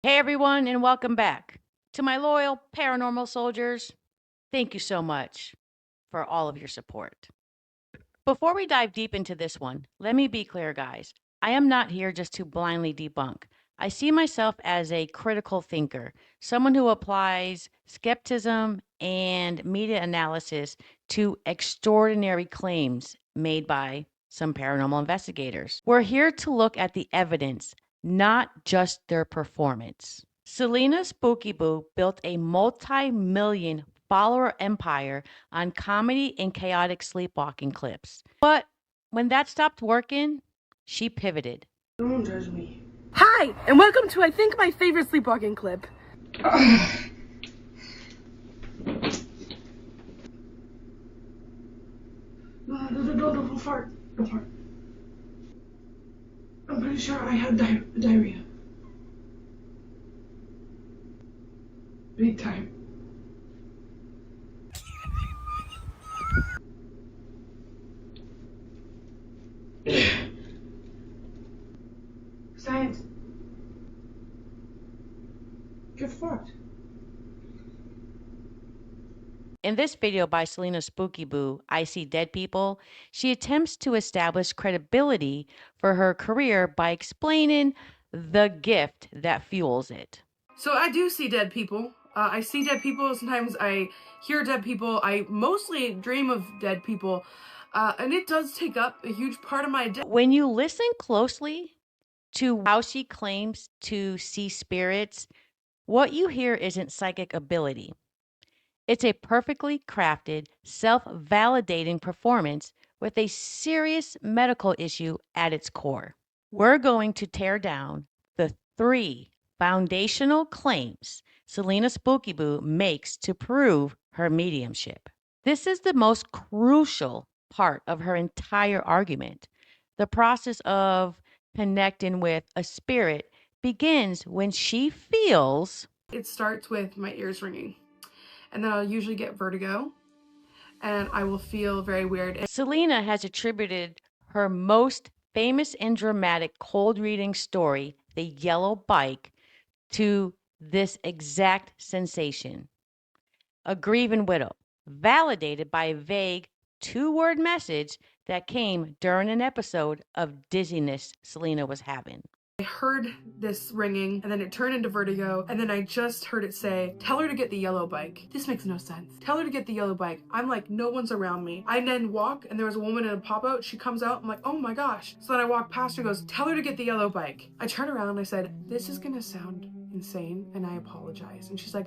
Hey everyone, and welcome back. To my loyal paranormal soldiers, thank you so much for all of your support. Before we dive deep into this one, let me be clear, guys. I am not here just to blindly debunk. I see myself as a critical thinker, someone who applies skepticism and media analysis to extraordinary claims made by some paranormal investigators. We're here to look at the evidence, not just their performance. CelinaSpookyBoo built a multi-million follower empire on comedy and chaotic sleepwalking clips. But when that stopped working, she pivoted. Don't judge me. Hi, and welcome to I think my favorite sleepwalking clip. No, don't fart. Don't fart. I'm pretty sure I had diarrhea. Big time. Science. Get fucked. In this video by CelinaSpookyBoo, I See Dead People, she attempts to establish credibility for her career by explaining the gift that fuels it. So I do see dead people. I see dead people. Sometimes I hear dead people. I mostly dream of dead people. And it does take up a huge part of my day. When you listen closely to how she claims to see spirits, what you hear isn't psychic ability. It's a perfectly crafted, self-validating performance with a serious medical issue at its core. We're going to tear down the 3 foundational claims CelinaSpookyBoo makes to prove her mediumship. This is the most crucial part of her entire argument. The process of connecting with a spirit begins when she feels. It starts with my ears ringing. And then I'll usually get vertigo. And I will feel very weird. Celina has attributed her most famous and dramatic cold reading story, The Yellow Bike, to this exact sensation. A grieving widow, validated by a vague 2-word message that came during an episode of dizziness Celina was having. I heard this ringing, and then it turned into vertigo, and then I just heard it say, tell her to get the yellow bike. This makes no sense. Tell her to get the yellow bike. I'm like, no one's around me. I then walk, and there was a woman in a pop-out. She comes out. I'm like, oh my gosh. So then I walk past her, goes, tell her to get the yellow bike. I turn around, and I said, this is gonna sound insane, and I apologize. And she's like,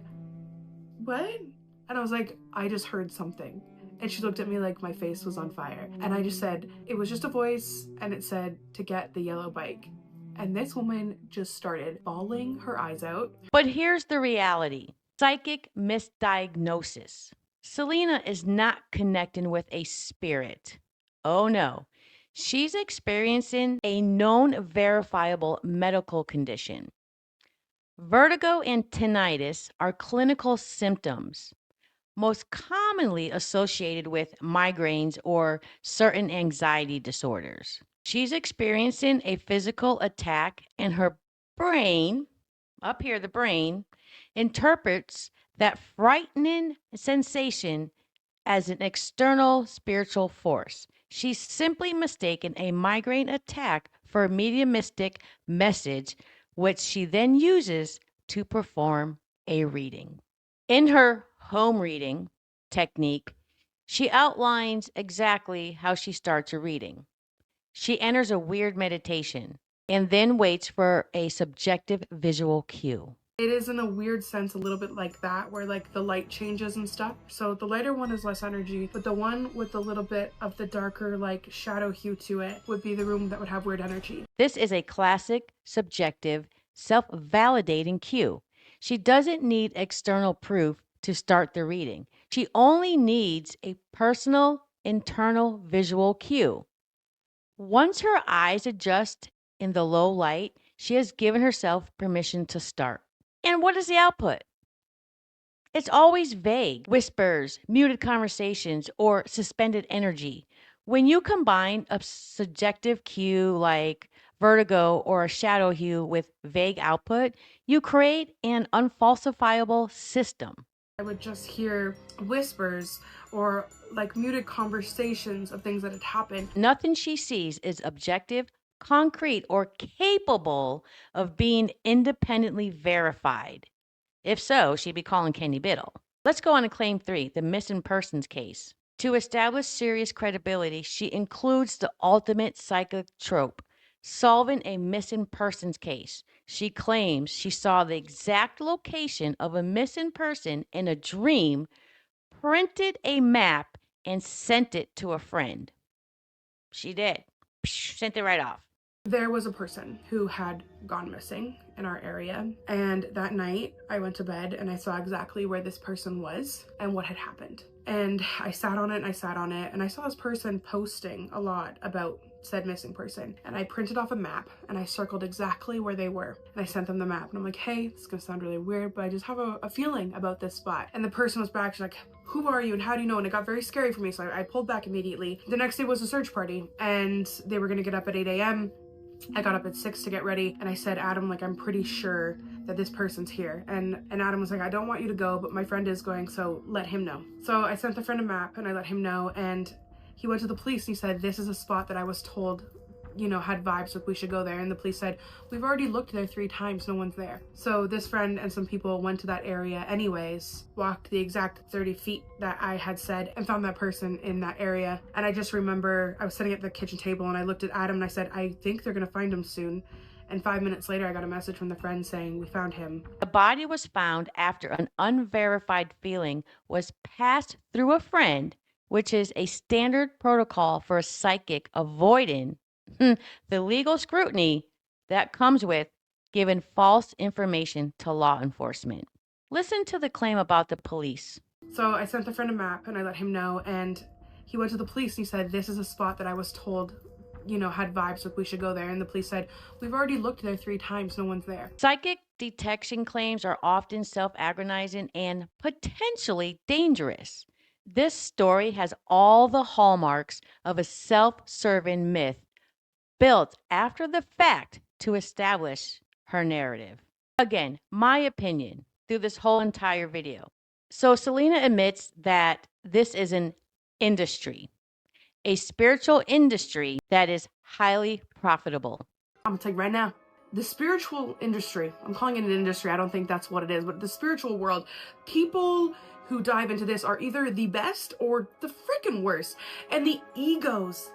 what? And I was like, I just heard something. And she looked at me like my face was on fire. And I just said, it was just a voice, and it said to get the yellow bike. And this woman just started bawling her eyes out. But here's the reality. Psychic misdiagnosis. Celina is not connecting with a spirit. Oh no. She's experiencing a known verifiable medical condition. Vertigo and tinnitus are clinical symptoms, most commonly associated with migraines or certain anxiety disorders. She's experiencing a physical attack, and her brain, up here, the brain, interprets that frightening sensation as an external spiritual force. She's simply mistaken a migraine attack for a mediumistic message, which she then uses to perform a reading. In her home reading technique, she outlines exactly how she starts a reading. She enters a weird meditation and then waits for a subjective visual cue. It is in a weird sense a little bit like that, where like the light changes and stuff. So the lighter one is less energy, but the one with a little bit of the darker like shadow hue to it would be the room that would have weird energy. This is a classic, subjective, self-validating cue. She doesn't need external proof to start the reading. She only needs a personal, internal visual cue. Once her eyes adjust in the low light, she has given herself permission to start. And what is the output? It's always vague, whispers, muted conversations, or suspended energy. When you combine a subjective cue like vertigo, or a shadow hue with vague output, you create an unfalsifiable system. I would just hear whispers or like muted conversations of things that had happened. Nothing she sees is objective, concrete, or capable of being independently verified. If so, she'd be calling Kenny Biddle. Let's go on to claim 3, the missing persons case. To establish serious credibility, she includes the ultimate psychic trope, solving a missing persons case. She claims she saw the exact location of a missing person in a dream, printed a map, and sent it to a friend. She did. Sent it right off. There was a person who had gone missing in our area, and that night I went to bed and I saw exactly where this person was and what had happened. And I sat on it and I sat on it, and I saw this person posting a lot about said missing person, and I printed off a map and I circled exactly where they were, and I sent them the map, and I'm like, hey, this is gonna sound really weird, but I just have a feeling about this spot. And the person was back, she's like, who are you and how do you know? And it got very scary for me, so I pulled back immediately. The next day was a search party, and they were gonna get up at 8 a.m. I got up at 6 to get ready, and I said, Adam, like, I'm pretty sure that this person's here. And Adam was like, I don't want you to go, but my friend is going, so let him know. So I sent the friend a map and I let him know, and he went to the police and he said, this is a spot that I was told, you know, had vibes, so we should go there. And the police said, we've already looked there 3 times, no one's there. So this friend and some people went to that area anyways, walked the exact 30 feet that I had said, and found that person in that area. And I just remember I was sitting at the kitchen table and I looked at Adam and I said, I think they're gonna find him soon. And 5 minutes later, I got a message from the friend saying, we found him. The body was found after an unverified feeling was passed through a friend, which is a standard protocol for a psychic avoiding the legal scrutiny that comes with giving false information to law enforcement. Listen to the claim about the police. So I sent the friend a map and I let him know, and he went to the police and he said, this is a spot that I was told, you know, had vibes, so we should go there. And the police said, we've already looked there 3 times, no one's there. Psychic detection claims are often self-aggrandizing and potentially dangerous. This story has all the hallmarks of a self-serving myth built after the fact to establish her narrative. Again, my opinion through this whole entire video. So Celina admits that this is an industry, a spiritual industry that is highly profitable. I'm gonna tell you right now, the spiritual industry, I'm calling it an industry, I don't think that's what it is, but the spiritual world, people who dive into this are either the best or the freaking worst. And the egos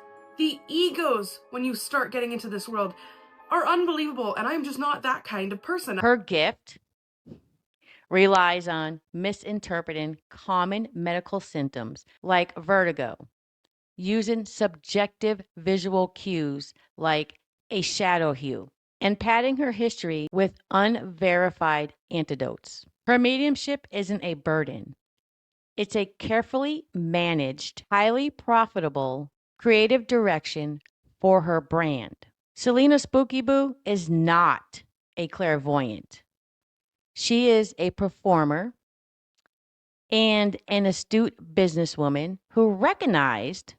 when you start getting into this world are unbelievable, and I'm just not that kind of person. Her gift relies on misinterpreting common medical symptoms like vertigo, using subjective visual cues like a shadow hue, and padding her history with unverified anecdotes. Her mediumship isn't a burden. It's a carefully managed, highly profitable, creative direction for her brand. CelinaSpookyBoo is not a clairvoyant. She is a performer and an astute businesswoman who recognized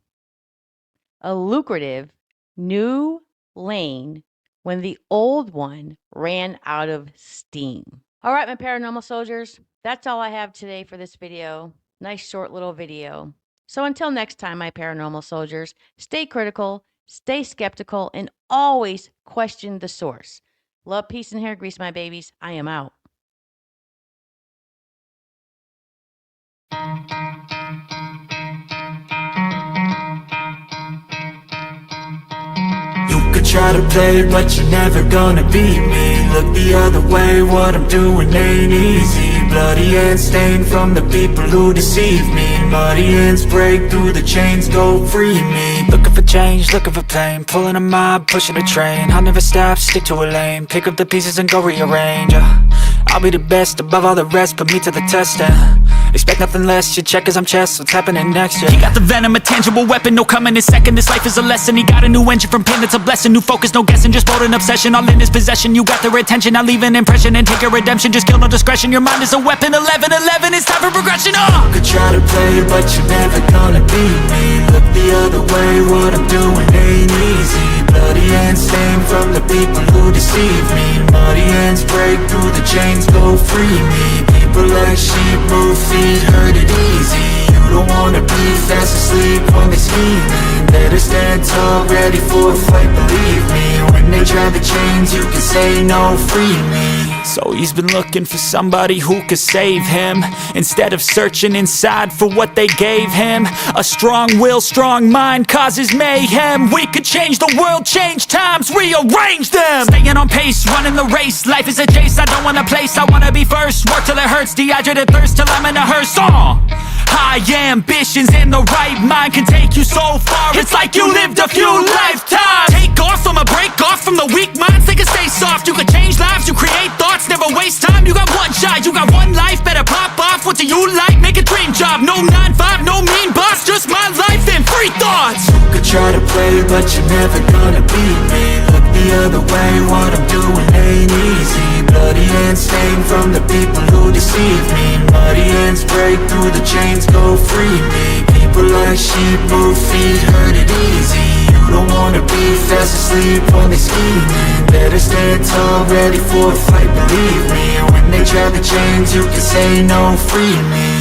a lucrative new lane when the old one ran out of steam. All right, my paranormal soldiers, that's all I have today for this video. Nice short little video. So until next time, my paranormal soldiers, stay critical, stay skeptical, and always question the source. Love, peace, and hair grease, my babies. I am out. You could try to play, but you're never gonna beat me. Look the other way, what I'm doing ain't easy. Bloody hands stained from the people who deceive me. Muddy hands break through the chains, go free me. Looking for change, looking for pain, pulling a mob, pushing a train. I'll never stop, stick to a lane, pick up the pieces and go rearrange. I'll be the best above all the rest, put me to the test and expect nothing less, you check as I'm chess, what's happening next, yeah. He got the venom, a tangible weapon, no coming in second. This life is a lesson, he got a new engine from pain, it's a blessing. New focus, no guessing, just bold an obsession, all in his possession. You got their attention, I'll leave an impression and take your redemption. Just kill, no discretion, your mind is a weapon. 11-11, it's time for progression, You could try to play, but you're never gonna beat me. Look the other way, what I'm doing ain't easy. Bloody hands stained from the people who deceive me. Muddy hands break through the chains, go free me. People like sheep move feet, hurt it easy. You don't wanna be fast asleep when they scheming. Better stand tall, ready for a fight, believe me. When they try the chains, you can say no, free me. So he's been looking for somebody who could save him, instead of searching inside for what they gave him. A strong will, strong mind causes mayhem. We could change the world, change times, rearrange them. Staying on pace, running the race. Life is a chase, I don't want a place, I wanna be first. Work till it hurts, dehydrated thirst till I'm in a hearse. High ambitions and the right mind can take you so far. It's like you lived a few lifetimes. Take off from a break off from the weak minds, they can stay soft. You can change lives, you create thoughts, never waste time. You got one shot, you got one life, better pop off. What do you like? Make a dream job. No 9-5, no mean boss, just my life and free thoughts. You could try to play, but you're never gonna beat me. Look the other way, what I'm doing ain't easy. Bloody hands stained from the people who deceive me. Muddy hands break through the chains, go free me. People like sheep move feet, hurt it easy. You don't wanna be fast asleep when they scheming. Better stand tall, ready for a fight, believe me. When they try the chains, you can say no, free me.